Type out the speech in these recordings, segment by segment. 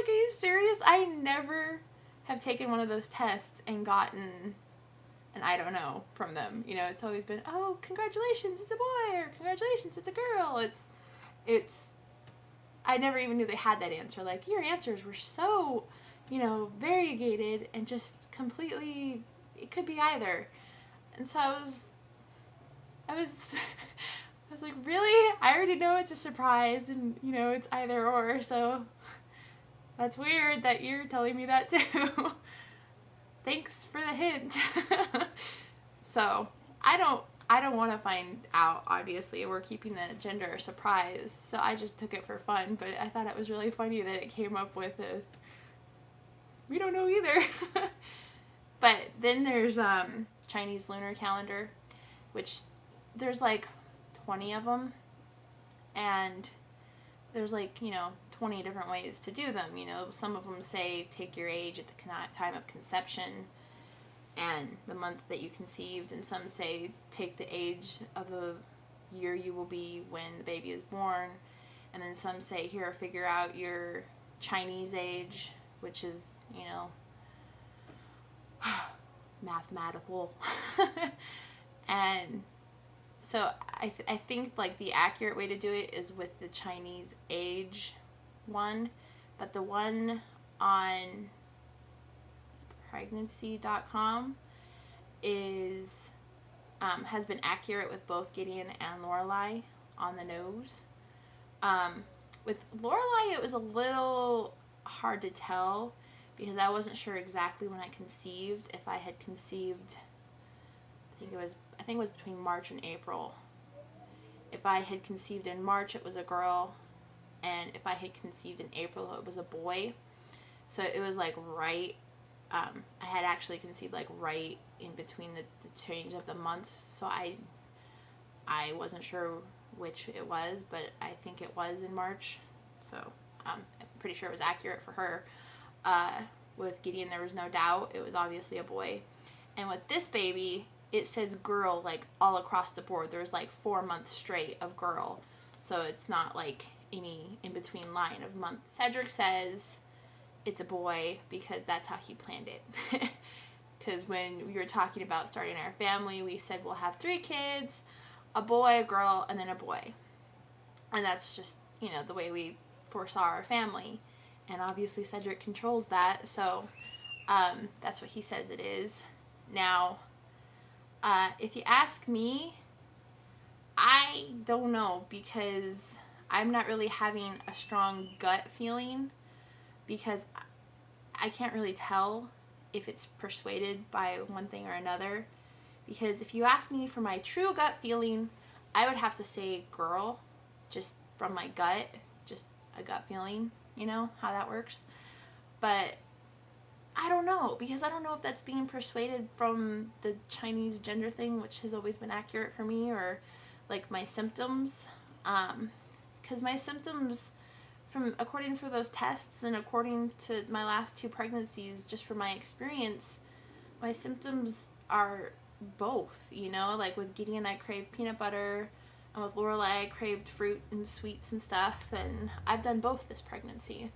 like, are you serious? I never have taken one of those tests and gotten an I don't know from them. You know, it's always been, oh, congratulations, it's a boy, or congratulations, it's a girl. It's, I never even knew they had that answer. Like, your answers were so, you know, variegated and just completely, it could be either. And so I was I was like, really? I already know it's a surprise and, you know, it's either or, so that's weird that you're telling me that too. Thanks for the hint. So, I don't want to find out, obviously. We're keeping the gender a surprise, so I just took it for fun, but I thought it was really funny that it came up with a, we don't know either. But then there's Chinese lunar calendar, which there's like 20 of them, and there's like, you know, 20 different ways to do them. You know, some of them say take your age at the time of conception and the month that you conceived, and some say take the age of the year you will be when the baby is born, and then some say here, figure out your Chinese age, which is, you know, mathematical. And so I think like the accurate way to do it is with the Chinese age one, but the one on pregnancy.com is has been accurate with both Gideon and Lorelai on the nose. With Lorelai, it was a little hard to tell because I wasn't sure exactly when I conceived. If I had conceived, I think it was between March and April. If I had conceived in March, it was a girl, and if I had conceived in April, it was a boy. So it was like right, I had actually conceived like right in between the change of the months, so I wasn't sure which it was, but I think it was in March, so I'm pretty sure it was accurate for her. With Gideon, there was no doubt. It was obviously a boy. And with this baby, it says girl like all across the board. There's like 4 months straight of girl, so it's not like any in-between line of month. Cedric says it's a boy because that's how he planned it. Because when we were talking about starting our family, we said we'll have 3 kids, a boy, a girl, and then a boy. And that's just, you know, the way we foresaw our family. And obviously Cedric controls that, so that's what he says it is. Now, if you ask me, I don't know, because I'm not really having a strong gut feeling, because I can't really tell if it's persuaded by one thing or another. Because if you ask me for my true gut feeling, I would have to say girl, just from my gut, just a gut feeling, you know how that works. But I don't know, because I don't know if that's being persuaded from the Chinese gender thing, which has always been accurate for me, or like my symptoms. Because my symptoms, according to those tests and according to my last 2 pregnancies, just from my experience, my symptoms are both, you know, like with Gideon I craved peanut butter, and with Lorelai I craved fruit and sweets and stuff, and I've done both this pregnancy.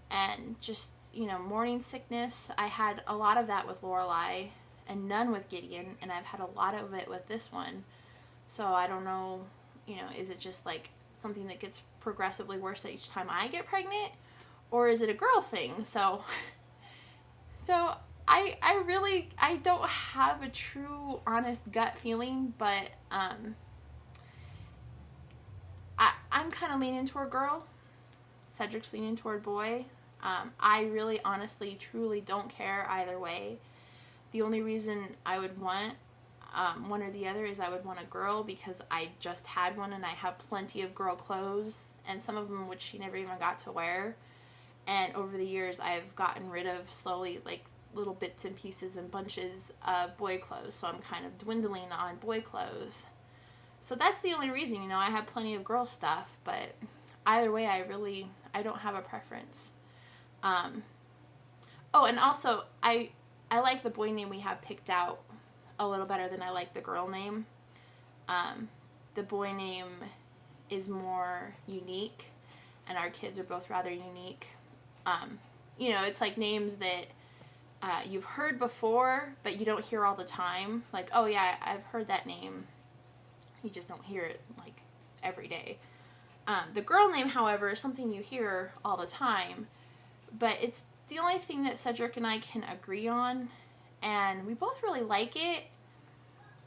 And just, you know, morning sickness, I had a lot of that with Lorelai and none with Gideon, and I've had a lot of it with this one. So I don't know, you know, is it just like something that gets progressively worse each time I get pregnant, or is it a girl thing? So I don't have a true honest gut feeling, but I'm kind of leaning toward girl. Cedric's leaning toward boy. I really honestly truly don't care either way. The only reason I would want one or the other is I would want a girl because I just had one and I have plenty of girl clothes, and some of them which she never even got to wear. And over the years I've gotten rid of slowly like little bits and pieces and bunches of boy clothes, so I'm kind of dwindling on boy clothes. So that's the only reason, you know, I have plenty of girl stuff, but either way I don't have a preference. Oh, and also I like the boy name we have picked out a little better than I like the girl name. The boy name is more unique, and our kids are both rather unique. You know, it's like names that you've heard before, but you don't hear all the time. Like, oh yeah, I've heard that name. You just don't hear it like every day. The girl name, however, is something you hear all the time, but it's the only thing that Cedric and I can agree on, and we both really like it.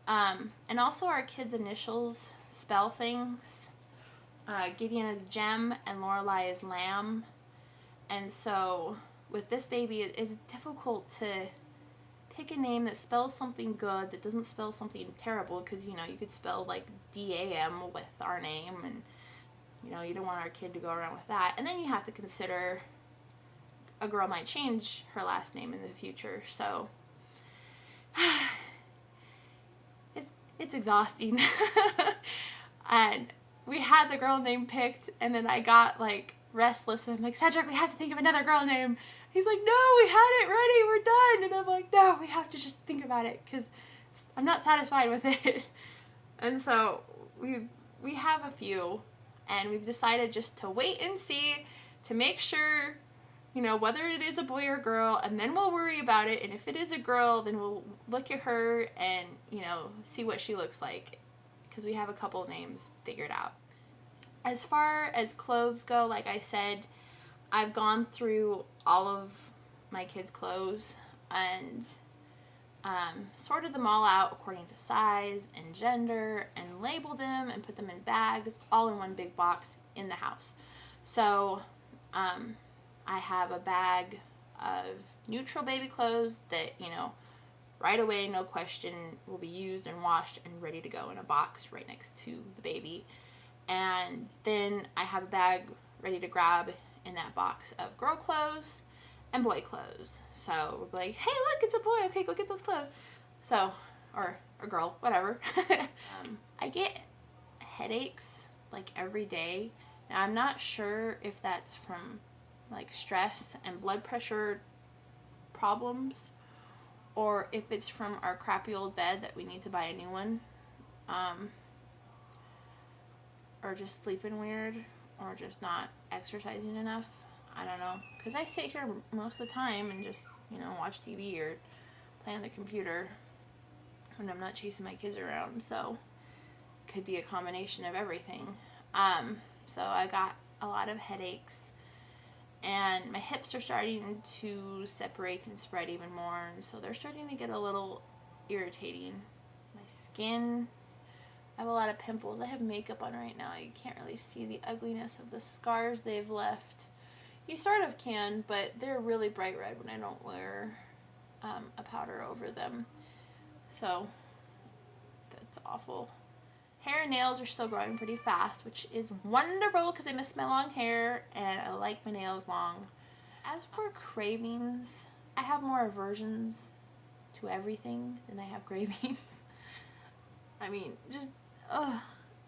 And also our kids' initials spell things. Gideon is Gem and Lorelai is Lamb. And so with this baby, it's difficult to pick a name that spells something good that doesn't spell something terrible, because, you know, you could spell like DAM with our name, and, you know, you don't want our kid to go around with that. And then you have to consider a girl might change her last name in the future. So it's exhausting. And we had the girl name picked, and then I got like restless, and I'm like, Cedric, we have to think of another girl name. He's like, no, we had it ready, we're done. And I'm like, no, we have to just think about it, because I'm not satisfied with it. And so we have a few, and we've decided just to wait and see, to make sure, you know, whether it is a boy or girl, and then we'll worry about it. And if it is a girl, then we'll look at her and, you know, see what she looks like, because we have a couple names figured out. As far as clothes go, like I said, I've gone through all of my kids' clothes and sorted them all out according to size and gender, and labeled them and put them in bags, all in one big box in the house. So I have a bag of neutral baby clothes that, you know, right away, no question, will be used and washed and ready to go in a box right next to the baby. And then I have a bag ready to grab in that box of girl clothes and boy clothes. So we'll be like, hey, look, it's a boy. Okay, go get those clothes. So, or a girl, whatever. I get headaches like every day. Now, I'm not sure if that's from like stress and blood pressure problems, or if it's from our crappy old bed that we need to buy a new one. Or just sleeping weird, or just not exercising enough. I don't know. Because I sit here most of the time and just, you know, watch TV or play on the computer when I'm not chasing my kids around. So, it could be a combination of everything. So I got a lot of headaches, and my hips are starting to separate and spread even more, and so they're starting to get a little irritating. My skin, I have a lot of pimples. I have makeup on right now. You can't really see the ugliness of the scars they've left. You sort of can, but they're really bright red when I don't wear a powder over them. So, that's awful. Hair and nails are still growing pretty fast, which is wonderful because I miss my long hair and I like my nails long. As for cravings, I have more aversions to everything than I have cravings. I mean, just,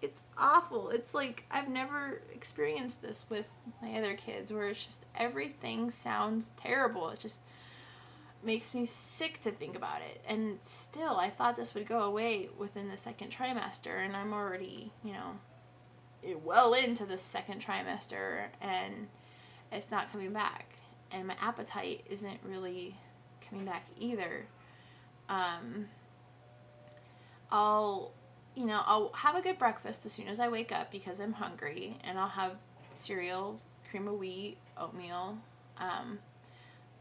it's awful. It's like I've never experienced this with my other kids, where it's just everything sounds terrible. It just makes me sick to think about it. And still, I thought this would go away within the second trimester, and I'm already, you know, well into the second trimester, and it's not coming back. And my appetite isn't really coming back either. I'll have a good breakfast as soon as I wake up because I'm hungry, and I'll have cereal, cream of wheat, oatmeal,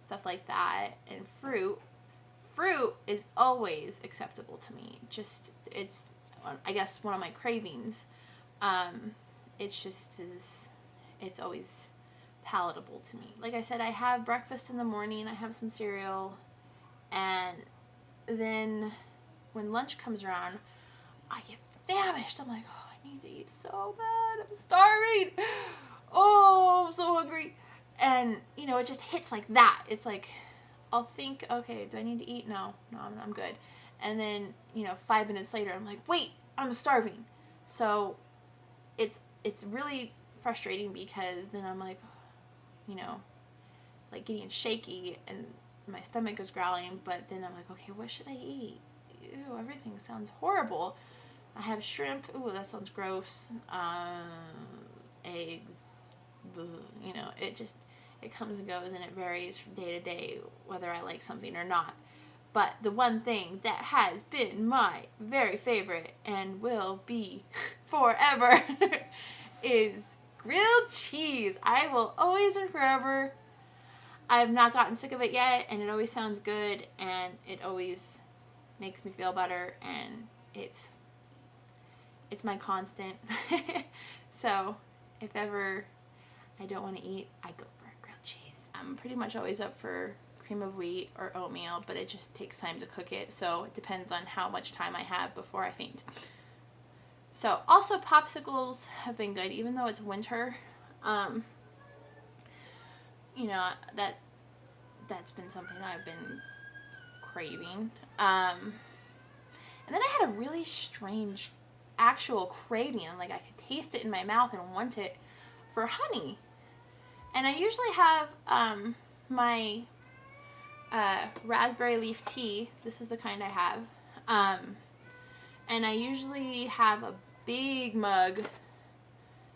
stuff like that, and fruit. Fruit is always acceptable to me. Just, it's, I guess, one of my cravings. It's always palatable to me. Like I said, I have breakfast in the morning, I have some cereal, and then when lunch comes around, I get famished. I'm like, oh, I need to eat so bad. I'm starving. Oh, I'm so hungry. And, you know, it just hits like that. It's like, I'll think, okay, do I need to eat? No, I'm good. And then, you know, 5 minutes later, I'm like, wait, I'm starving. So it's really frustrating because then I'm like, you know, like getting shaky and my stomach is growling. But then I'm like, okay, what should I eat? Ew, everything sounds horrible. I have shrimp. Ooh, that sounds gross. Eggs. Bleh, you know, it comes and goes, and it varies from day to day whether I like something or not. But the one thing that has been my very favorite and will be forever is grilled cheese. I will always and forever. I've not gotten sick of it yet, and it always sounds good, and it always makes me feel better, and it's my constant. So if ever I don't want to eat, I go for a grilled cheese. I'm pretty much always up for cream of wheat or oatmeal, but it just takes time to cook it, so it depends on how much time I have before I faint. So also popsicles have been good, even though it's winter. You know, that's been something I've been craving. And then I had a really strange actual craving, like I could taste it in my mouth and want it for honey. And I usually have my raspberry leaf tea. This is the kind I have. And I usually have a big mug.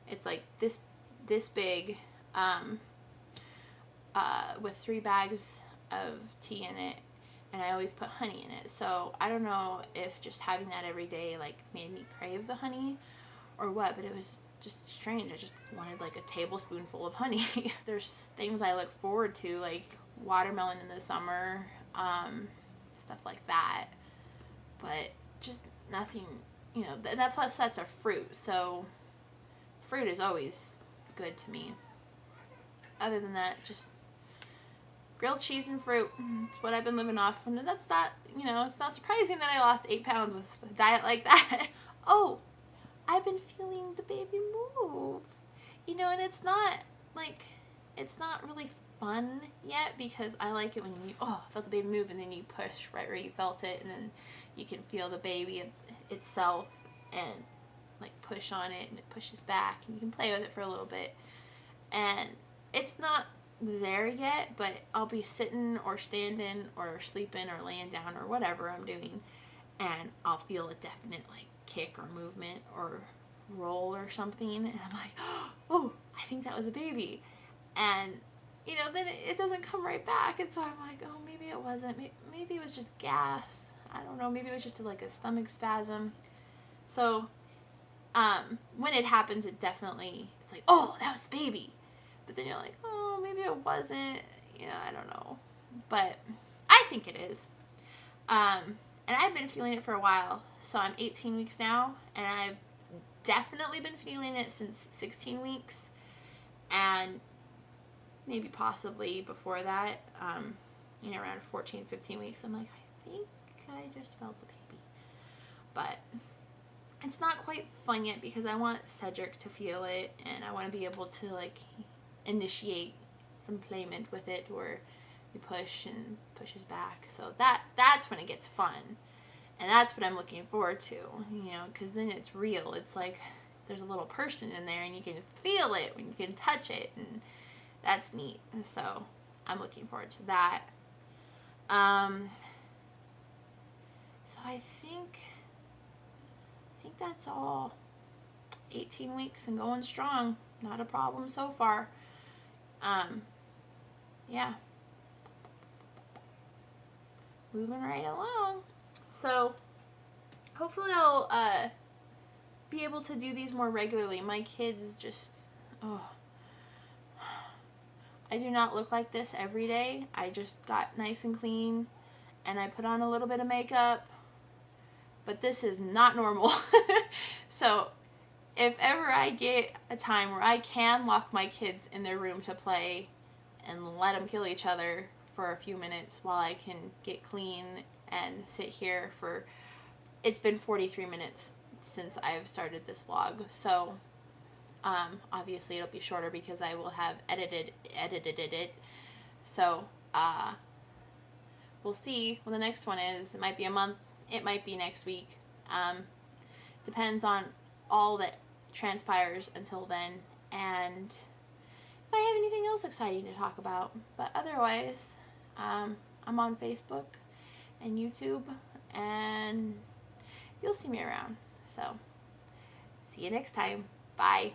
It's like this big, with 3 bags of tea in it, and I always put honey in it. So I don't know if just having that every day like made me crave the honey or what, but it was just strange. I just wanted like a tablespoonful of honey. There's things I look forward to, like watermelon in the summer, stuff like that, but just nothing, you know, that plus that's a fruit, so fruit is always good to me. Other than that, just grilled cheese and fruit. It's what I've been living off. And that's not, you know, it's not surprising that I lost 8 pounds with a diet like that. Oh, I've been feeling the baby move. You know, and it's not really fun yet, because I like it when you, felt the baby move, and then you push right where you felt it, and then you can feel the baby itself and like push on it, and it pushes back, and you can play with it for a little bit. And it's not there yet, but I'll be sitting or standing or sleeping or laying down or whatever I'm doing, and I'll feel a definite like kick or movement or roll or something, and I'm like, oh, I think that was a baby. And you know, then it doesn't come right back, and so I'm like, oh, maybe it wasn't, maybe it was just gas, I don't know, maybe it was just like a stomach spasm. So when it happens, it's like, oh, that was the baby. But then you're like, oh, maybe it wasn't. You know, I don't know. But I think it is. And I've been feeling it for a while. So I'm 18 weeks now, and I've definitely been feeling it since 16 weeks. And maybe possibly before that, you know, around 14, 15 weeks, I'm like, I think I just felt the baby. But it's not quite fun yet, because I want Cedric to feel it, and I want to be able to like initiate some playment with it, where you push and pushes back. So that's when it gets fun, and that's what I'm looking forward to, you know, because then it's real. It's like there's a little person in there, and you can feel it when you can touch it, and that's neat. So I'm looking forward to that. So I think that's all. 18 weeks and going strong. Not a problem so far. Yeah. Moving right along. So hopefully I'll be able to do these more regularly. My kids just, I do not look like this every day. I just got nice and clean, and I put on a little bit of makeup, but this is not normal. So if ever I get a time where I can lock my kids in their room to play and let them kill each other for a few minutes while I can get clean and sit here for, it's been 43 minutes since I've started this vlog, so obviously it'll be shorter because I will have edited it. So we'll see what the next one is. It might be a month, it might be next week. Depends on all that transpires until then, and if I have anything else exciting to talk about. But otherwise, I'm on Facebook and YouTube, and you'll see me around. So see you next time. Bye.